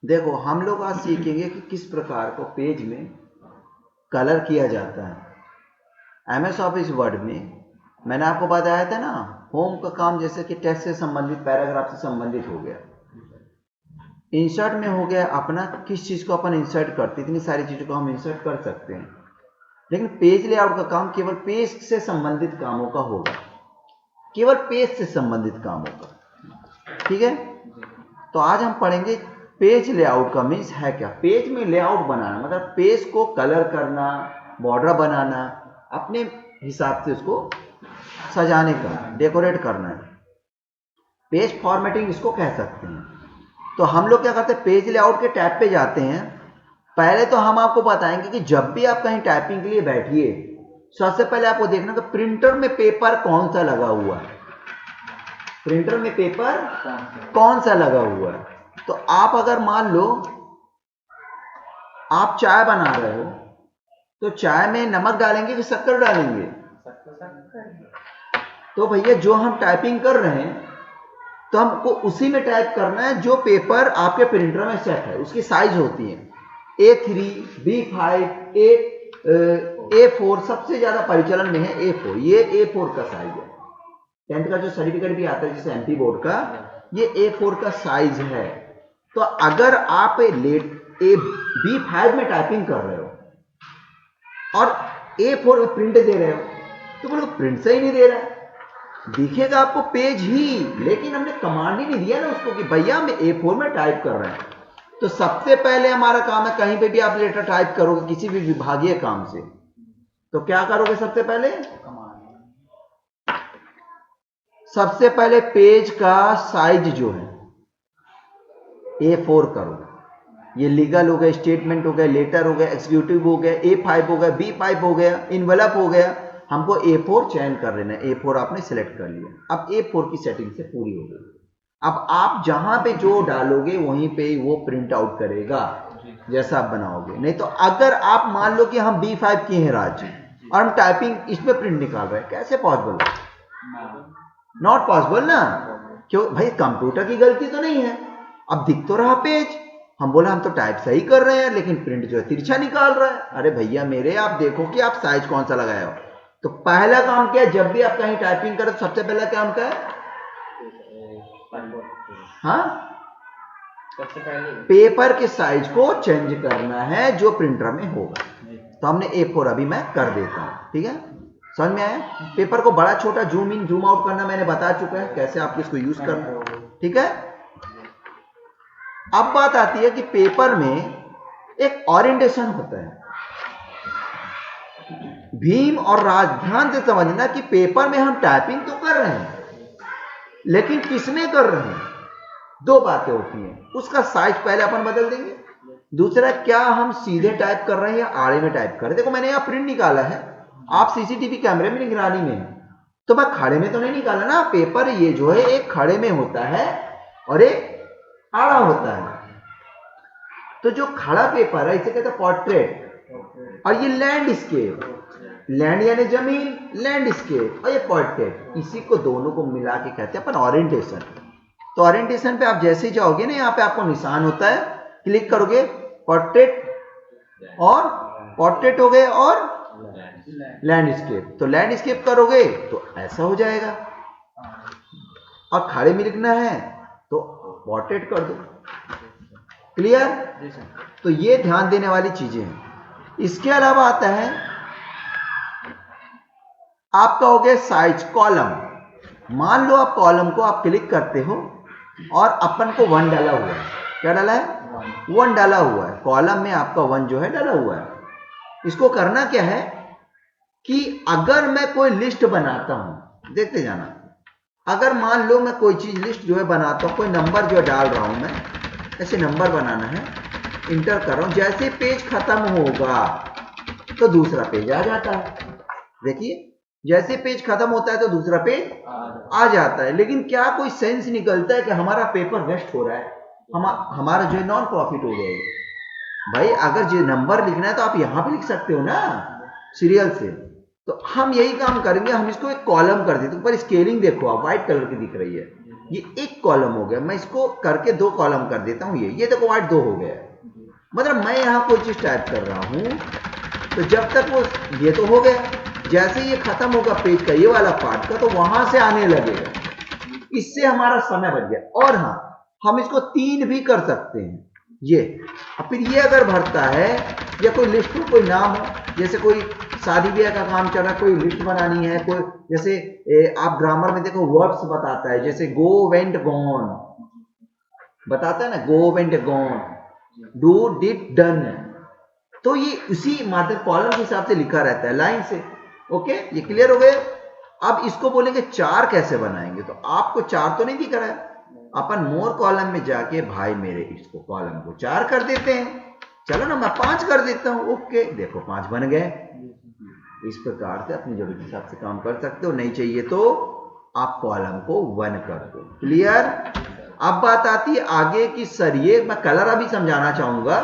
देखो हम लोग आज सीखेंगे कि किस प्रकार को पेज में कलर किया जाता है। एमएस ऑफिस वर्ड में मैंने आपको बताया था ना, होम का काम जैसे कि टेक्स्ट से संबंधित, पैराग्राफ से संबंधित हो गया, इंसर्ट में हो गया अपना किस चीज को अपन इंसर्ट करते, इतनी सारी चीजों को हम इंसर्ट कर सकते हैं। लेकिन पेज लेआउट का काम केवल पेज से संबंधित कामों का होगा, केवल पेज से संबंधित कामों का। ठीक है, तो आज हम पढ़ेंगे पेज लेआउट का मीन्स है क्या। पेज में लेआउट बनाना मतलब पेज को कलर करना, बॉर्डर बनाना, अपने हिसाब से उसको सजाने का, डेकोरेट करना है। पेज फॉर्मेटिंग इसको कह सकते हैं। तो हम लोग क्या करते हैं, पेज लेआउट के टैब पे जाते हैं। पहले तो हम आपको बताएंगे कि जब भी आप कहीं टाइपिंग के लिए बैठिए, सबसे पहले आपको देखना कि प्रिंटर में पेपर कौन सा लगा हुआ है, प्रिंटर में पेपर कौन सा लगा हुआ है। तो आप अगर मान लो आप चाय बना रहे हो, तो चाय में नमक डालेंगे कि शक्कर डालेंगे? तो भैया जो हम टाइपिंग कर रहे हैं तो हमको उसी में टाइप करना है जो पेपर आपके प्रिंटर में सेट है। उसकी साइज होती है A3, B5, A4, सबसे ज्यादा परिचालन में है A4। ये A4 का साइज है। 10th का जो सर्टिफिकेट भी आता है जैसे MP बोर्ड का, ये A4 का साइज है। तो अगर आप B5 में टाइपिंग कर रहे हो और A4 में प्रिंट दे रहे हो, तो बोलो प्रिंट सही नहीं दे रहा है, दिखेगा आपको पेज ही, लेकिन हमने कमांड ही नहीं दिया ना उसको कि भैया मैं A4 में टाइप कर रहे हैं। तो सबसे पहले हमारा काम है, कहीं पे भी आप लेटर टाइप करोगे किसी भी विभागीय काम से, तो क्या करोगे? सबसे पहले पेज का साइज जो है A4 करो। ये लीगल हो गया, स्टेटमेंट हो गया, लेटर हो गया, एग्जीक्यूटिव हो गया, A5 हो गया, B5 हो गया, इनवेलप हो गया। हमको A4 चयन कर लेना है। A4 आपने सिलेक्ट कर लिया। अब A4 की सेटिंग से पूरी हो गई। अब आप जहां पे जो डालोगे वहीं पे वो प्रिंट आउट करेगा जैसा आप बनाओगे। नहीं तो अगर आप मान लो कि हम B5 किए हैं राज और हम टाइपिंग इसमें प्रिंट निकाल रहे हैं, कैसे पॉसिबल? नॉट पॉसिबल ना। क्यों भाई? कंप्यूटर की गलती तो नहीं है। अब दिख तो रहा पेज, हम बोला हम तो टाइप सही कर रहे हैं लेकिन प्रिंट जो है तिरछा निकाल रहा है। अरे भैया मेरे, आप देखो कि आप साइज कौन सा लगाए हो। तो पहला काम क्या है, जब भी आप कहीं टाइपिंग करो तो सबसे पहला काम क्या है? हाँ, सबसे पहले पेपर के साइज को चेंज करना है जो प्रिंटर में होगा। तो हमने A4 अभी मैं कर देता हूं। ठीक है, समझ में आया? पेपर को बड़ा छोटा जूम इन जूम आउट करना मैंने बता चुका है, कैसे आप इसको यूज करना। ठीक है, अब बात आती है कि पेपर में एक ओरिएंटेशन होता है। भीम और राज, ध्यान से समझना कि पेपर में हम टाइपिंग तो कर रहे हैं लेकिन किसमें कर रहे हैं? दो बातें होती हैं। उसका साइज पहले अपन बदल देंगे। दूसरा, क्या हम सीधे टाइप कर रहे हैं या आड़े में टाइप कर रहे हैं? देखो मैंने यहां प्रिंट निकाला है, आप सीसीटीवी कैमरे में निगरानी में हैं, तो मैं खड़े में तो नहीं निकाला ना। पेपर ये जो है एक खड़े में होता है और एक आड़ा होता है। तो जो खड़ा पेपर है इसे कहते हैं पोर्ट्रेट, और ये लैंडस्केप, लैंड यानी जमीन, लैंडस्केप, और ये पोर्ट्रेट, इसी को दोनों को मिला के कहते हैं अपन ओरिएंटेशन। तो ओरिएंटेशन पे आप जैसे ही जाओगे ना, यहाँ पे आपको निशान होता है, क्लिक करोगे पोर्ट्रेट, और पोर्ट्रेट हो गए और लैंडस्केप। तो लैंडस्केप करोगे तो ऐसा हो जाएगा, और खड़े में लिखना है तो पोर्ट्रेट कर दो। क्लियर? तो ये ध्यान देने वाली चीजें हैं। इसके अलावा आता है आपका हो गया साइज, कॉलम। मान लो आप कॉलम को आप क्लिक करते हो और अपन को 1 डाला हुआ है। क्या डाला है? 1 डाला हुआ है। कॉलम में आपका 1 जो है डाला हुआ है। इसको करना क्या है कि अगर मैं कोई लिस्ट बनाता हूं, देखते जाना, अगर मान लो मैं कोई चीज लिस्ट जो है बनाता हूं, कोई नंबर जो डाल रहा हूं मैं, ऐसे नंबर बनाना है, इंटर कर रहा हूं, जैसे पेज खत्म होगा तो दूसरा पेज आ जाता है। देखिए, जैसे पेज खत्म होता है तो दूसरा पेज आ जाता है। लेकिन क्या कोई सेंस निकलता है कि हमारा पेपर वेस्ट हो रहा है, हमारा जो है नॉन प्रॉफिट हो जाएगा? भाई अगर जो नंबर लिखना है तो आप यहां पे लिख सकते हो ना, सीरियल से। तो हम यही काम करेंगे, हम इसको एक कॉलम कर देते हैं। ऊपर स्केलिंग देखो आप, व्हाइट कलर की दिख रही है, ये एक कॉलम हो गया, मैं इसको करके 2 कॉलम कर देता हूं। ये देखो व्हाइट 2 हो गया है। मतलब मैं यहां कोई चीज टाइप कर रहा हूं तो जब तक वो, ये तो हो गया, जैसे ये खत्म होगा पेज का ये वाला पार्ट का तो वहां से आने लगेगा, इससे हमारा समय बच गया। और हाँ, हम इसको 3 भी कर सकते हैं ये। अब फिर ये अगर भरता है या कोई लिस्ट में कोई नाम हो, जैसे कोई शादी ब्याह का काम चल रहा है, कोई लिस्ट बनानी है, कोई जैसे आप ग्रामर में देखो वर्ब्स बताता है, जैसे गो वेंट गॉन बताता है ना, go went gone, do did done, तो ये उसी माध्यम कॉलम के हिसाब से लिखा रहता है लाइन से। ओके, ये क्लियर हो गए। अब इसको बोलेंगे 4 कैसे बनाएंगे, तो आपको 4 तो नहीं दिख रहा है, अपन मोर कॉलम में जाके भाई मेरे इसको कॉलम को 4 कर देते हैं। चलो ना, मैं 5 कर देता हूं। ओके, देखो 5 बन गए। इस प्रकार से अपनी जरूरत के हिसाब से काम कर सकते हो। नहीं चाहिए तो आप कॉलम को 1 कर दो। क्लियर। अब बात आती है आगे की, सर ये मैं कलर अभी समझाना चाहूंगा।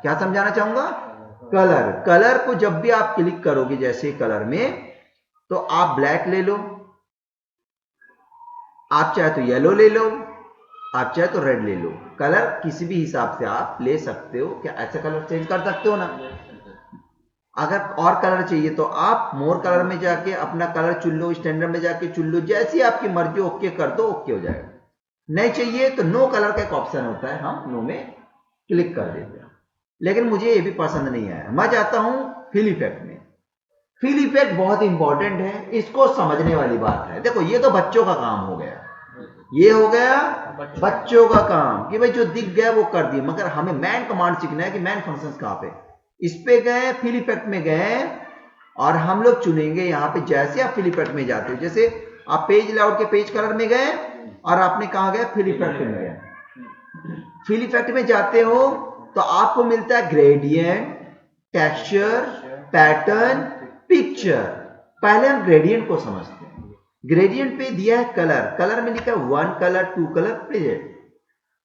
क्या समझाना चाहूंगा? कलर को जब भी आप क्लिक करोगे जैसे कलर में, तो आप ब्लैक ले लो, आप चाहे तो येलो ले लो, आप चाहे तो रेड ले लो। कलर किसी भी हिसाब से आप ले सकते हो। क्या ऐसा कलर चेंज कर सकते हो ना? अगर और कलर चाहिए तो आप मोर कलर में जाके अपना कलर चुन लो, स्टैंडर्ड में जाके चुन लो, जैसी आपकी मर्जी, ओके कर दो, ओके हो जाएगा। नहीं चाहिए तो नो कलर का एक ऑप्शन होता है, हम नो में क्लिक कर देते हैं। लेकिन मुझे ये भी पसंद नहीं आया, मैं जाता हूं फिल इफेक्ट में। फिल इफेक्ट बहुत इंपॉर्टेंट है, इसको समझने वाली बात है। देखो ये तो बच्चों का काम हो गया, ये हो गया बच्चों का काम कि भाई जो दिख गया वो कर दिया, मगर हमें मैन कमांड सीखना है कि मैन फंक्शंस कहां पे। इस पे गए, फिल इफेक्ट में गए और हम लोग चुनेंगे यहां पे। जैसे आप फिल इफेक्ट में जाते हो, जैसे आप पेज लेआउट के पेज कलर में गए और आपने कहा गया फिल इफेक्ट में गए। फिल इफेक्ट में जाते हो तो आपको मिलता है ग्रेडियंट, टेक्सचर, पैटर्न, पिक्चर। पहले हम ग्रेडियंट को समझते हैं। ग्रेडियंट पे दिया है कलर, कलर में लिखा है 1 कलर, 2 कलर, प्रेजेंट।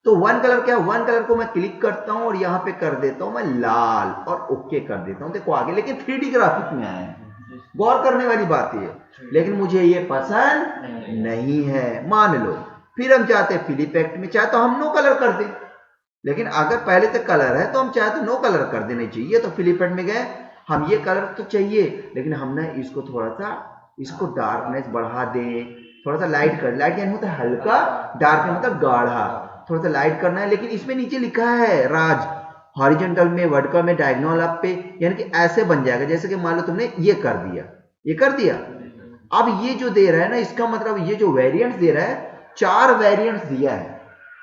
तो 1 कलर क्या है? 1 कलर को मैं क्लिक करता हूं और यहां पे कर देता हूं मैं लाल और ओके कर देता हूं। देखो आगे, लेकिन 3D ग्राफिक में आए हैं, गौर करने वाली बात है। लेकिन मुझे ये पसंद नहीं है, मान लो। फिर हम चाहते हैं फिल इफेक्ट में, चाहे तो हम नो कलर कर दें, लेकिन अगर पहले से कलर है तो हम चाहे तो नो कलर कर देना चाहिए। तो फिल इफेक्ट में गए, हम ये कलर तो चाहिए, लेकिन हमने इसको थोड़ा सा, इसको डार्कनेस बढ़ा दें, थोड़ा सा लाइट कर, लाइट यानी होता है हल्का, डार्क मतलब गाढ़ा, थोड़ा सा लाइट करना है। लेकिन इसमें नीचे लिखा है राज, हॉरिजॉन्टल में, वर्टिकल में, डायगोनल अप पे, यानी कि ऐसे बन जाएगा जैसे कि मान लो तुमने ये कर दिया, ये कर दिया। अब ये जो दे रहा है ना, इसका मतलब ये जो वेरिएंट्स दे रहा है, 4 वेरिएंट्स दिया है।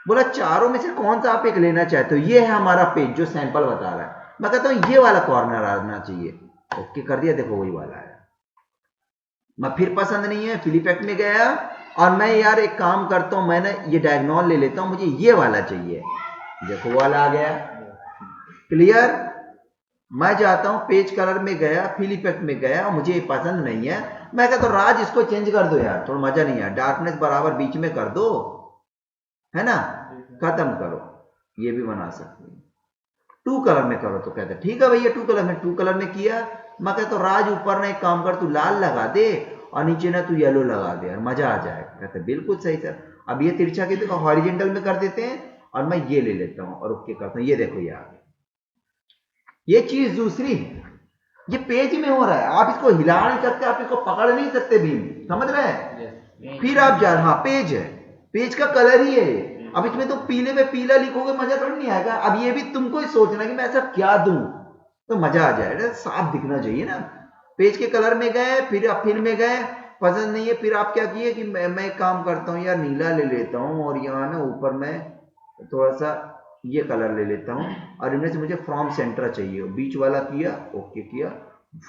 बोला चारों में से कौन सा आप एक लेना चाहते हो। ये है हमारा पेज जो सैंपल बता रहा है। मैं कहता हूं ये वाला कॉर्नर आना चाहिए, ओके कर दिया, देखो वही वाला है। मैं फिर पसंद नहीं है, फिल इफेक्ट में गया और मैं यार एक काम करता हूं, मैंने ये डायगोनल ले लेता हूं, मुझे ये वाला चाहिए, देखो वाला आ गया। क्लियर। मैं जाता हूं पेज कलर में गया, फिल इफेक्ट में गया, मुझे ये पसंद नहीं है, मैं कहता हूं राज इसको चेंज कर दो यार, थोड़ा मजा नहीं है, डार्कनेस बराबर बीच में कर दो, है ना, खत्म करो। ये भी बना सकते हैं। 2 कलर में करो तो कहते ठीक है भैया 2 कलर में, 2 कलर में किया। मैं कहता राज ऊपर ना एक काम कर, तू लाल लगा दे और नीचे ना तू येलो लगा दे और मजा आ जाएगा। कहते बिल्कुल सही सर। अब ये तिरछा की देखो हॉरिजॉन्टल में कर देते हैं और मैं ये ले लेता हूं और ओके करता हूं। ये देखो यार, ये चीज दूसरी है, ये पेज में हो रहा है, आप इसको हिला नहीं सकते, आप इसको पकड़ नहीं सकते भी, समझ रहे हैं। फिर आप जा, हाँ पेज है, पेज का कलर ही है। अब इसमें तो पीले में पीला लिखोगे मजा थोड़ी नहीं आएगा। अब ये भी तुमको ही सोचना कि मैं ऐसा क्या दूं तो मजा आ जाएगा, साफ दिखना चाहिए ना। पेज के कलर में गए, फिर आप फिल में गए, पसंद नहीं है, फिर आप क्या किए कि मैं एक काम करता हूँ यार, नीला ले लेता हूँ और यहाँ ना ऊपर मैं थोड़ा सा ये कलर ले लेता हूँ और इनमें से मुझे फ्रॉम सेंटर चाहिए, बीच वाला किया, ओके किया,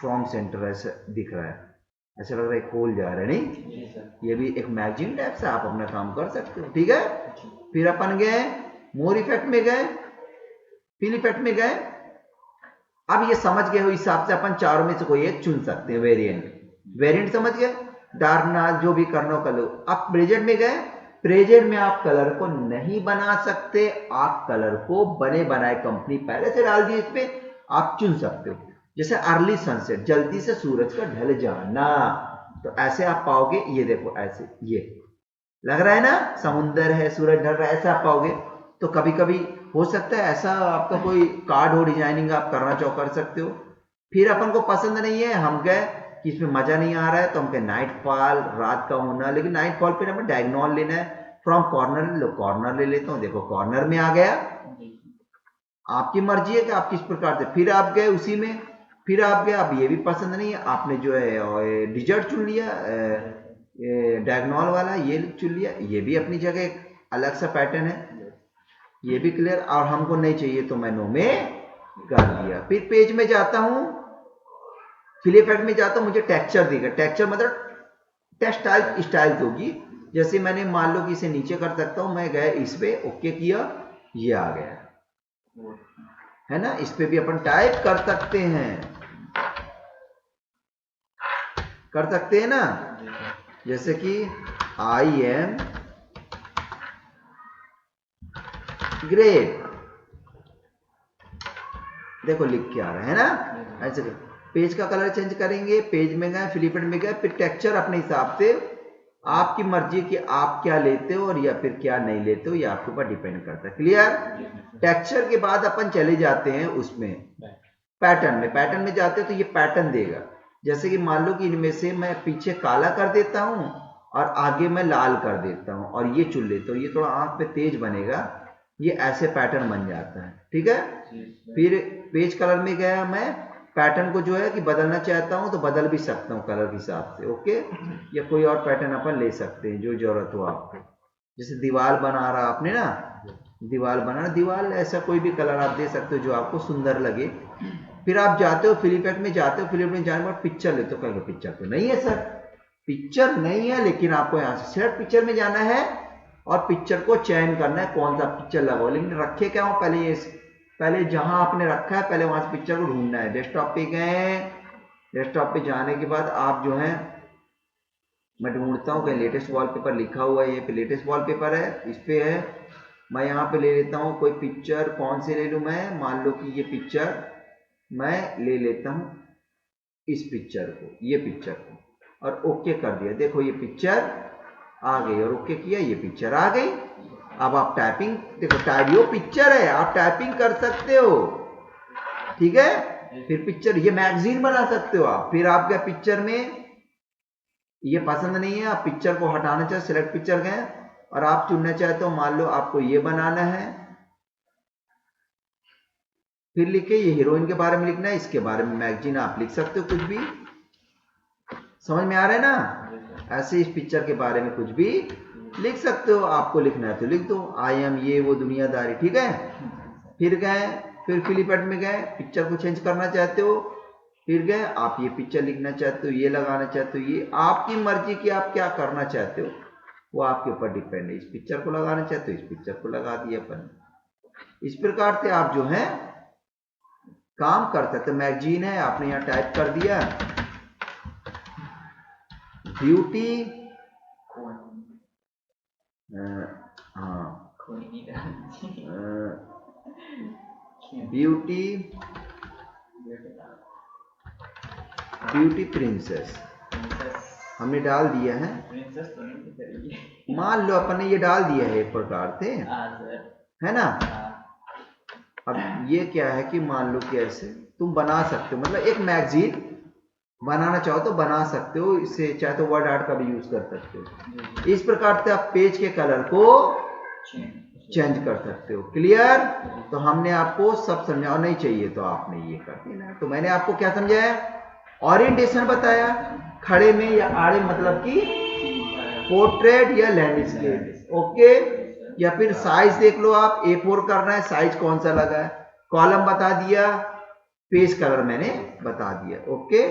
फ्रॉम सेंटर ऐसा दिख रहा है, ऐसा लग रहा है खोल जा रहा है, नहीं ये भी एक मैगजीन टाइप से आप अपना काम कर सकते हो। ठीक है। फिर अपन गए मोर इफेक्ट में गए, फिल इफेक्ट में गए। अब ये समझ गए हो, इस हिसाब से अपन चारों में से कोई एक चुन सकते हैं। वेरिएंट समझ गए, डार्कना जो भी करना कर लो। अब प्रेजेंट में गए, प्रेजेंट में आप कलर को नहीं बना सकते, आप कलर को बने बनाए कंपनी पहले से डाल दी, इस पे आप चुन सकते हो। जैसे अर्ली सनसेट, जल्दी से सूरज का ढल जाना, तो ऐसे आप पाओगे, ये देखो ऐसे, ये लग रहा है ना, समुंदर है, सूरज ढल रहा है, ऐसा आप पाओगे। तो कभी कभी हो सकता है ऐसा आपका कोई कार्ड हो डिजाइनिंग आप करना चाहो, कर सकते हो। फिर अपन को पसंद नहीं है, हम गए कि इसमें मजा नहीं आ रहा है, तो हम कहे नाइट फॉल, रात का होना, लेकिन नाइट फॉल पे हमें डायगोनल लेना है, फ्रॉम कॉर्नर लो, कॉर्नर ले लेता हूँ, देखो कॉर्नर में आ गया। आपकी मर्जी है कि आप किस प्रकार से, फिर आप गए उसी में, फिर आप गए, अब ये भी पसंद नहीं है, आपने जो है डिजर्ट चुन लिया, डायगोनल वाला ये चुन लिया, ये भी अपनी जगह एक अलग सा पैटर्न है, ये भी क्लियर। और हमको नहीं चाहिए तो मैं नो में कर दिया। फिर पेज में जाता हूं, फिल इफेक्ट में जाता हूं, मुझे टेक्सचर देगा, टेक्सचर मतलब टेक्सटाइल स्टाइल होगी। जैसे मैंने मान लो कि इसे नीचे कर सकता हूं, मैं गया इस पे ओके किया, ये आ गया है ना। इस पे भी अपन टाइप कर सकते हैं, कर सकते हैं ना, जैसे कि आई एम ग्रेट, देखो लिख के आ रहा है ना। ऐसे पेज का कलर चेंज करेंगे, पेज में गए, फिल इफेक्ट में गए, फिर टेक्सचर अपने हिसाब से, आपकी मर्जी कि आप क्या लेते हो और या फिर क्या नहीं लेते हो, ये आपके ऊपर डिपेंड करता है। क्लियर। टेक्सचर के बाद अपन चले जाते हैं उसमें पैटर्न में, पैटर्न में जाते हो तो ये पैटर्न देगा। जैसे कि मान लो कि इनमें से मैं पीछे काला कर देता हूं और आगे मैं लाल कर देता हूं और ये चुन लेता हूं, ये थोड़ा आंख पे तेज बनेगा, ये ऐसे पैटर्न बन जाता है, ठीक है। फिर पेज कलर में गया, मैं पैटर्न को जो है कि बदलना चाहता हूं तो बदल भी सकता हूं कलर के हिसाब से, ओके। या कोई और पैटर्न अपन ले सकते हैं जो जरूरत हो आपको। जैसे दीवार बना रहा आपने ना, दीवार बनाना, दीवार ऐसा कोई भी कलर आप दे सकते हो जो आपको सुंदर लगे। फिर आप जाते हो फिल इफेक्ट में, जाते हो फिल इफेक्ट में जाने के बाद पिक्चर लेते हो, कहेंगे पिक्चर तो नहीं है सर, पिक्चर नहीं है, लेकिन आपको यहाँ से सिर्फ पिक्चर में जाना है और पिक्चर को चयन करना है कौन सा पिक्चर लगाओ। लेकिन रखे क्या हो, पहले ये, पहले जहां आपने रखा है पहले वहां से पिक्चर को ढूंढना है। डेस्कटॉप पे गए, डेस्कटॉप पे जाने के बाद आप जो है, मैं ढूंढता हूँ कहीं लेटेस्ट वॉलपेपर लिखा हुआ है, ये पे लेटेस्ट वॉलपेपर है, इस पे है, मैं यहाँ पे ले लेता हूँ कोई पिक्चर, कौन से ले लूँ मैं, मान लो कि ये पिक्चर मैं ले लेता हूँ, इस पिक्चर को, ये पिक्चर को, और ओके कर दिया। देखो ये पिक्चर आ गई और ओके किया, ये पिक्चर आ गई। अब आप टाइपिंग, देखो टाइप, यो पिक्चर है, आप टाइपिंग कर सकते हो, ठीक है। फिर पिक्चर, ये मैगजीन बना सकते हो आप। फिर आपके पिक्चर में ये पसंद नहीं है, आप पिक्चर को हटाना चाहते, सिलेक्ट पिक्चर गए और आप चुनना चाहते हो, मान लो आपको ये बनाना है, फिर लिखे ये हीरोइन के बारे में लिखना है, इसके बारे में मैगजीन आप लिख सकते हो, कुछ भी समझ में आ रहा है ना। ऐसे इस पिक्चर के बारे में कुछ भी लिख सकते हो, आपको लिखना है तो लिख दो, आई एम ये वो दुनियादारी, ठीक है। फिर गए, फिर फिल इफेक्ट में गए, पिक्चर को चेंज करना चाहते हो, फिर गए, आप ये पिक्चर लिखना चाहते हो, ये लगाना चाहते हो, ये आपकी मर्जी की आप क्या करना चाहते हो, वो आपके ऊपर डिपेंड है। इस पिक्चर को लगाना चाहते हो, इस पिक्चर को लगा दिया अपन। इस प्रकार से आप जो है काम कर सकते। मैगजीन है, आपने यहाँ टाइप कर दिया ब्यूटी, हाँ ब्यूटी, ब्यूटी प्रिंसेस हमने डाल दिया है, मान लो अपन ने ये डाल दिया है एक प्रकार से, है ना। अब ये क्या है कि मान लो कि ऐसे तुम बना सकते हो, मतलब एक मैगजीन बनाना चाहो तो बना सकते हो, इससे चाहे तो वर्ड आर्ट का भी यूज कर सकते हो। इस प्रकार से आप पेज के कलर को चेंज कर सकते हो। क्लियर। तो हमने आपको सब समझा, और नहीं चाहिए तो आपने ये कर देना। तो मैंने आपको क्या समझाया, ओरिएंटेशन बताया, खड़े में या आड़े, मतलब कि पोर्ट्रेट या लैंडस्केप, ओके। या फिर साइज देख लो आप, A4 करना है, साइज कौन सा लगा है, कॉलम बता दिया, पेज कलर मैंने बता दिया, ओके।